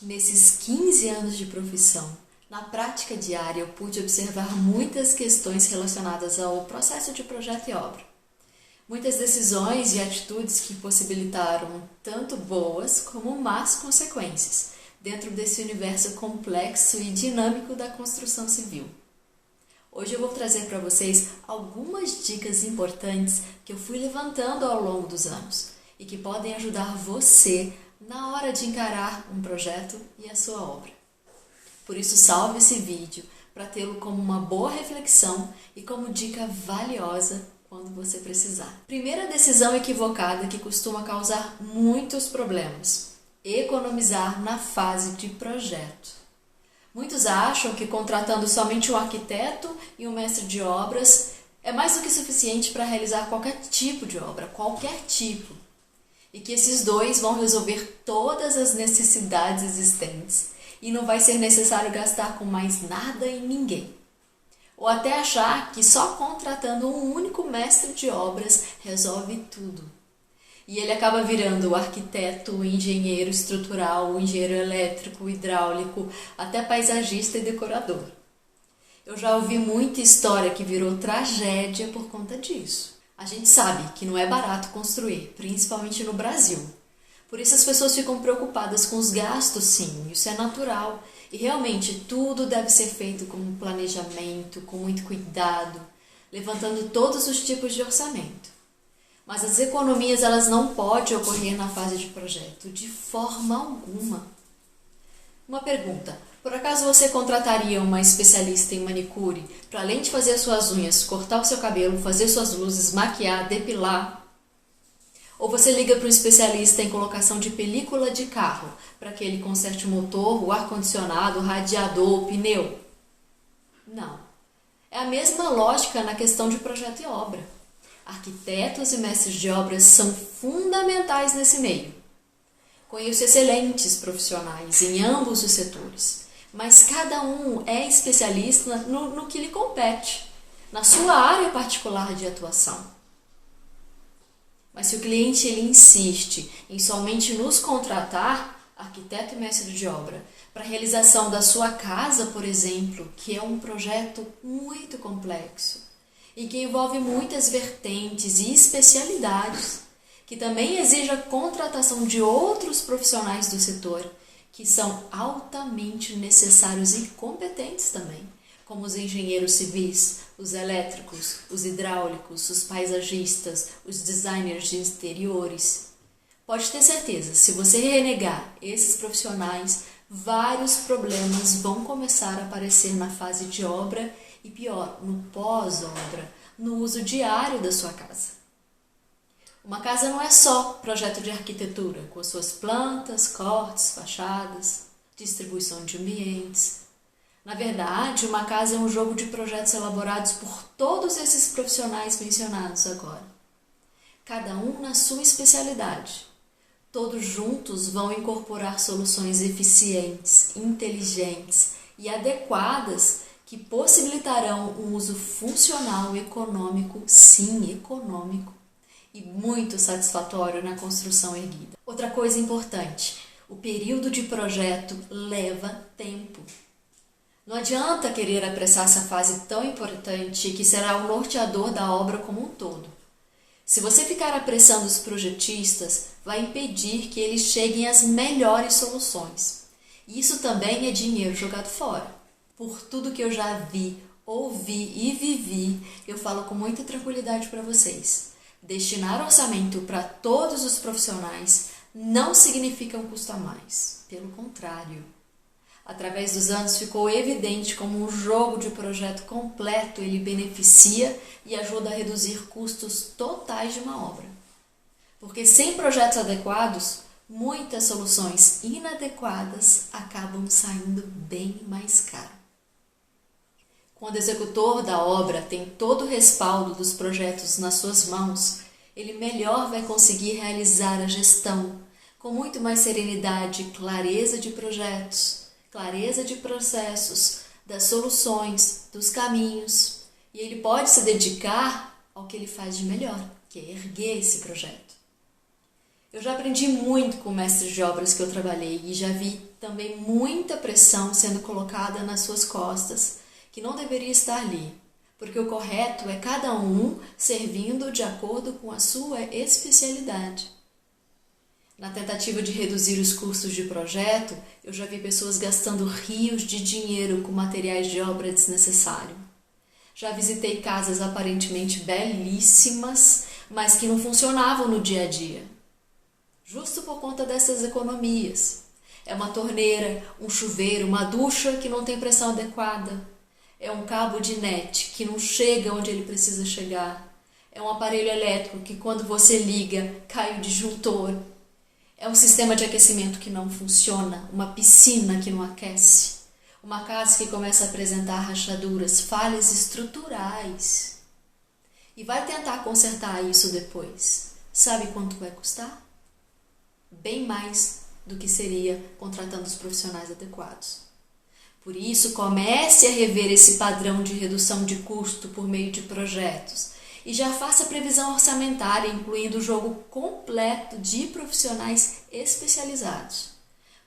Nesses 15 anos de profissão, na prática diária eu pude observar muitas questões relacionadas ao processo de projeto e obra. Muitas decisões e atitudes que possibilitaram tanto boas como más consequências dentro desse universo complexo e dinâmico da construção civil. Hoje eu vou trazer para vocês algumas dicas importantes que eu fui levantando ao longo dos anos e que podem ajudar você na hora de encarar um projeto e a sua obra. Por isso, salve esse vídeo para tê-lo como uma boa reflexão e como dica valiosa quando você precisar. Primeira decisão equivocada que costuma causar muitos problemas: economizar na fase de projeto. Muitos acham que contratando somente um arquiteto e um mestre de obras é mais do que suficiente para realizar qualquer tipo de obra, qualquer tipo. E que esses dois vão resolver todas as necessidades existentes e não vai ser necessário gastar com mais nada em ninguém. Ou até achar que só contratando um único mestre de obras resolve tudo. E ele acaba virando o arquiteto, o engenheiro estrutural, o engenheiro elétrico, o hidráulico, até paisagista e decorador. Eu já ouvi muita história que virou tragédia por conta disso. A gente sabe que não é barato construir, principalmente no Brasil. Por isso as pessoas ficam preocupadas com os gastos, sim, isso é natural. E realmente tudo deve ser feito com planejamento, com muito cuidado, levantando todos os tipos de orçamento. Mas as economias elas não podem ocorrer na fase de projeto, de forma alguma. Uma pergunta: por acaso você contrataria uma especialista em manicure para, além de fazer as suas unhas, cortar o seu cabelo, fazer suas luzes, maquiar, depilar? Ou você liga para um especialista em colocação de película de carro para que ele conserte o motor, o ar-condicionado, o radiador, o pneu? Não. É a mesma lógica na questão de projeto e obra. Arquitetos e mestres de obras são fundamentais nesse meio. Conheço excelentes profissionais em ambos os setores, mas cada um é especialista no que lhe compete, na sua área particular de atuação. Mas se o cliente ele insiste em somente nos contratar, arquiteto e mestre de obra, para a realização da sua casa, por exemplo, que é um projeto muito complexo e que envolve muitas vertentes e especialidades, que também exige a contratação de outros profissionais do setor, que são altamente necessários e competentes também, como os engenheiros civis, os elétricos, os hidráulicos, os paisagistas, os designers de interiores. Pode ter certeza, se você renegar esses profissionais, vários problemas vão começar a aparecer na fase de obra e, pior, no pós-obra, no uso diário da sua casa. Uma casa não é só projeto de arquitetura, com as suas plantas, cortes, fachadas, distribuição de ambientes. Na verdade, uma casa é um jogo de projetos elaborados por todos esses profissionais mencionados agora. Cada um na sua especialidade. Todos juntos vão incorporar soluções eficientes, inteligentes e adequadas que possibilitarão um uso funcional, econômico, sim, econômico, e muito satisfatório na construção erguida. Outra coisa importante: o período de projeto leva tempo. Não adianta querer apressar essa fase tão importante que será o norteador da obra como um todo. Se você ficar apressando os projetistas, vai impedir que eles cheguem às melhores soluções. E isso também é dinheiro jogado fora. Por tudo que eu já vi, ouvi e vivi, eu falo com muita tranquilidade para vocês. Destinar orçamento para todos os profissionais não significa um custo a mais. Pelo contrário. Através dos anos ficou evidente como um jogo de projeto completo ele beneficia e ajuda a reduzir custos totais de uma obra. Porque sem projetos adequados, muitas soluções inadequadas acabam saindo bem mais caro. Quando o executor da obra tem todo o respaldo dos projetos nas suas mãos, ele melhor vai conseguir realizar a gestão com muito mais serenidade e clareza de projetos, clareza de processos, das soluções, dos caminhos, e ele pode se dedicar ao que ele faz de melhor, que é erguer esse projeto. Eu já aprendi muito com mestres de obras que eu trabalhei e já vi também muita pressão sendo colocada nas suas costas, que não deveria estar ali, porque o correto é cada um servindo de acordo com a sua especialidade. Na tentativa de reduzir os custos de projeto, eu já vi pessoas gastando rios de dinheiro com materiais de obra desnecessário. Já visitei casas aparentemente belíssimas, mas que não funcionavam no dia a dia, justo por conta dessas economias. É uma torneira, um chuveiro, uma ducha que não tem pressão adequada. É um cabo de net que não chega onde ele precisa chegar. É um aparelho elétrico que quando você liga, cai o disjuntor. É um sistema de aquecimento que não funciona, uma piscina que não aquece, uma casa que começa a apresentar rachaduras, falhas estruturais. E vai tentar consertar isso depois. Sabe quanto vai custar? Bem mais do que seria contratando os profissionais adequados. Por isso, comece a rever esse padrão de redução de custo por meio de projetos e já faça a previsão orçamentária, incluindo o jogo completo de profissionais especializados,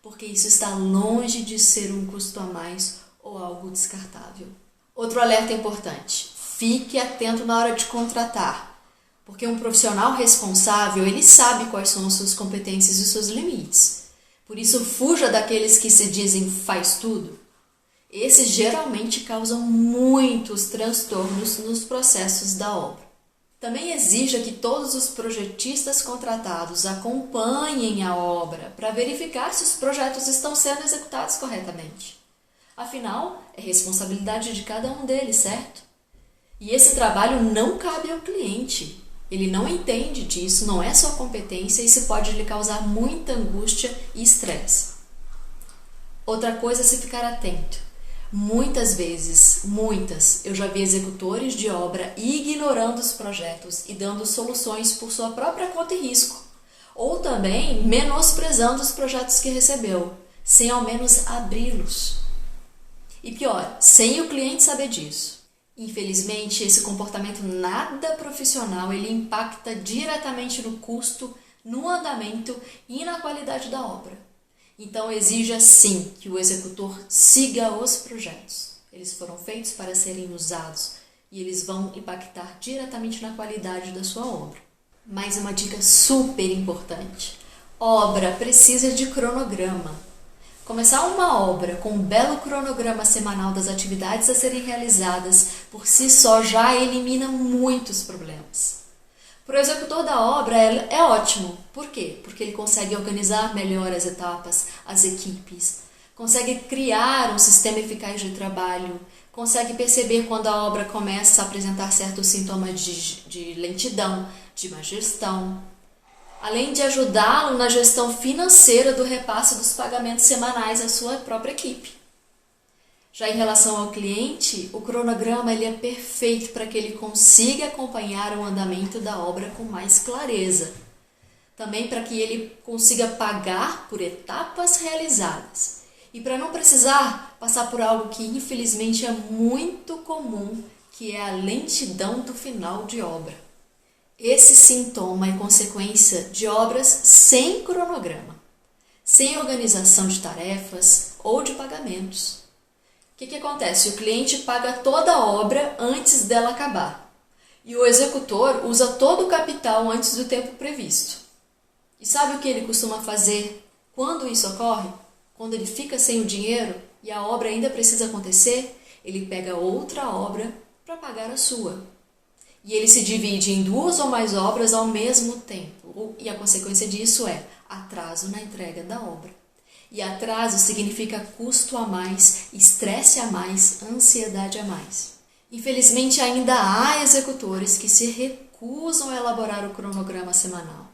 porque isso está longe de ser um custo a mais ou algo descartável. Outro alerta importante: fique atento na hora de contratar, porque um profissional responsável, ele sabe quais são as suas competências e os seus limites. Por isso, fuja daqueles que se dizem faz tudo. Esses geralmente causam muitos transtornos nos processos da obra. Também exija que todos os projetistas contratados acompanhem a obra para verificar se os projetos estão sendo executados corretamente. Afinal, é responsabilidade de cada um deles, certo? E esse trabalho não cabe ao cliente. Ele não entende disso, não é sua competência e isso pode lhe causar muita angústia e estresse. Outra coisa é se ficar atento. Muitas vezes, eu já vi executores de obra ignorando os projetos e dando soluções por sua própria conta e risco, ou também menosprezando os projetos que recebeu, sem ao menos abri-los. E pior, sem o cliente saber disso. Infelizmente, esse comportamento nada profissional, ele impacta diretamente no custo, no andamento e na qualidade da obra. Então, exija sim que o executor siga os projetos. Eles foram feitos para serem usados e eles vão impactar diretamente na qualidade da sua obra. Mais uma dica super importante: obra precisa de cronograma. Começar uma obra com um belo cronograma semanal das atividades a serem realizadas por si só já elimina muitos problemas. Para o executor da obra é ótimo. Por quê? Porque ele consegue organizar melhor as etapas, as equipes, consegue criar um sistema eficaz de trabalho, consegue perceber quando a obra começa a apresentar certos sintomas de lentidão, de má gestão, além de ajudá-lo na gestão financeira do repasse dos pagamentos semanais à sua própria equipe. Já em relação ao cliente, o cronograma ele é perfeito para que ele consiga acompanhar o andamento da obra com mais clareza. Também para que ele consiga pagar por etapas realizadas. E para não precisar passar por algo que infelizmente é muito comum, que é a lentidão do final de obra. Esse sintoma é consequência de obras sem cronograma, sem organização de tarefas ou de pagamentos. O que acontece? O cliente paga toda a obra antes dela acabar e o executor usa todo o capital antes do tempo previsto. E sabe o que ele costuma fazer quando isso ocorre? Quando ele fica sem o dinheiro e a obra ainda precisa acontecer, ele pega outra obra para pagar a sua. E ele se divide em 2 ou mais obras ao mesmo tempo. E a consequência disso é atraso na entrega da obra. E atraso significa custo a mais, estresse a mais, ansiedade a mais. Infelizmente, ainda há executores que se recusam a elaborar o cronograma semanal.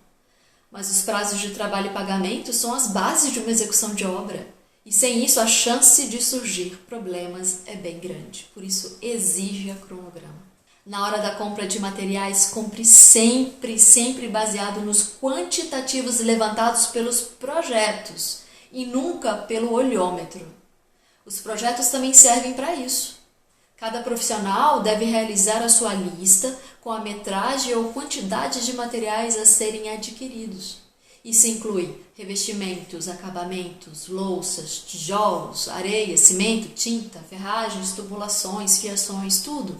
Mas os prazos de trabalho e pagamento são as bases de uma execução de obra. E sem isso, a chance de surgir problemas é bem grande. Por isso, exija cronograma. Na hora da compra de materiais, compre sempre baseado nos quantitativos levantados pelos projetos e nunca pelo olhômetro. Os projetos também servem para isso. Cada profissional deve realizar a sua lista com a metragem ou quantidade de materiais a serem adquiridos. Isso inclui revestimentos, acabamentos, louças, tijolos, areia, cimento, tinta, ferragens, tubulações, fiações, tudo.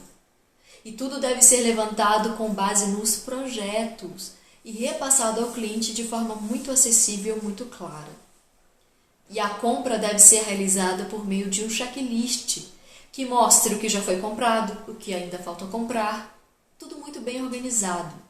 E tudo deve ser levantado com base nos projetos e repassado ao cliente de forma muito acessível, muito clara. E a compra deve ser realizada por meio de um checklist que mostre o que já foi comprado, o que ainda falta comprar, tudo muito bem organizado.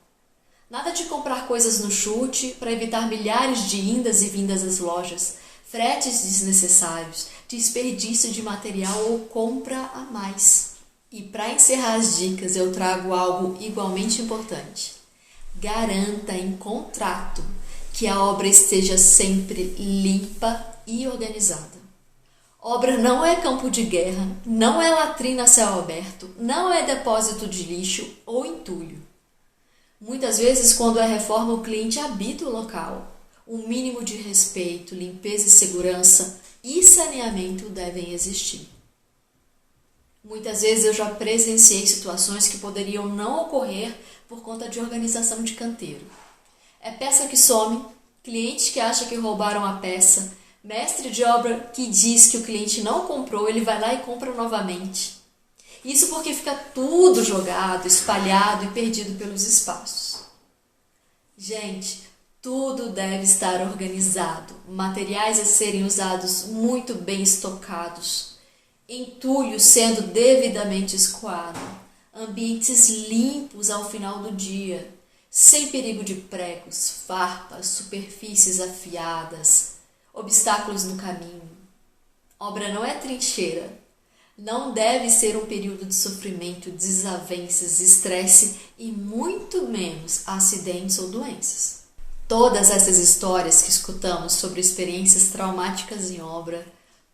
Nada de comprar coisas no chute para evitar milhares de indas e vindas às lojas, fretes desnecessários, desperdício de material ou compra a mais. E para encerrar as dicas, eu trago algo igualmente importante. Garanta em contrato que a obra esteja sempre limpa e organizada. Obra não é campo de guerra, não é latrina a céu aberto, não é depósito de lixo ou entulho. Muitas vezes, quando é reforma, o cliente habita o local. Um mínimo de respeito, limpeza e segurança e saneamento devem existir. Muitas vezes eu já presenciei situações que poderiam não ocorrer por conta de organização de canteiro. É peça que some, cliente que acha que roubaram a peça, mestre de obra que diz que o cliente não comprou, ele vai lá e compra novamente. Isso porque fica tudo jogado, espalhado e perdido pelos espaços. Gente, tudo deve estar organizado, materiais a serem usados muito bem estocados, entulho sendo devidamente escoado, ambientes limpos ao final do dia, sem perigo de pregos, farpas, superfícies afiadas, obstáculos no caminho. Obra não é trincheira. Não deve ser um período de sofrimento, desavenças, estresse e muito menos acidentes ou doenças. Todas essas histórias que escutamos sobre experiências traumáticas em obra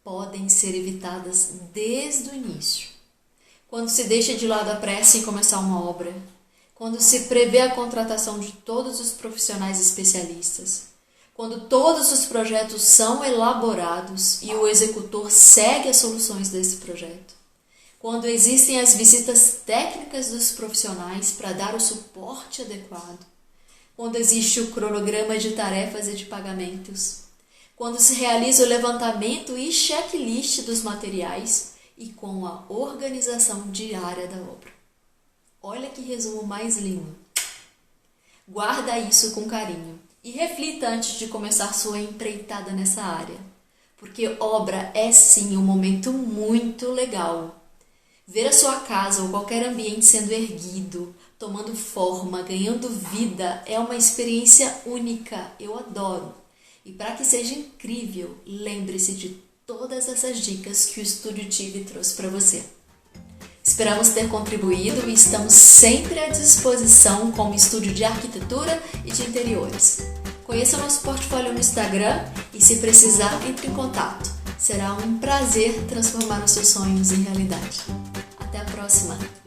podem ser evitadas desde o início. Quando se deixa de lado a pressa em começar uma obra, quando se prevê a contratação de todos os profissionais especialistas, quando todos os projetos são elaborados e o executor segue as soluções desse projeto, quando existem as visitas técnicas dos profissionais para dar o suporte adequado, quando existe o cronograma de tarefas e de pagamentos, quando se realiza o levantamento e checklist dos materiais e com a organização diária da obra. Olha que resumo mais lindo! Guarda isso com carinho e reflita antes de começar sua empreitada nessa área, porque obra é sim um momento muito legal. Ver a sua casa ou qualquer ambiente sendo erguido, tomando forma, ganhando vida é uma experiência única, eu adoro. E para que seja incrível, lembre-se de todas essas dicas que o Estúdio Tive trouxe para você. Esperamos ter contribuído e estamos sempre à disposição como estúdio de arquitetura e de interiores. Conheça o nosso portfólio no Instagram e, se precisar, entre em contato. Será um prazer transformar os seus sonhos em realidade. Até a próxima!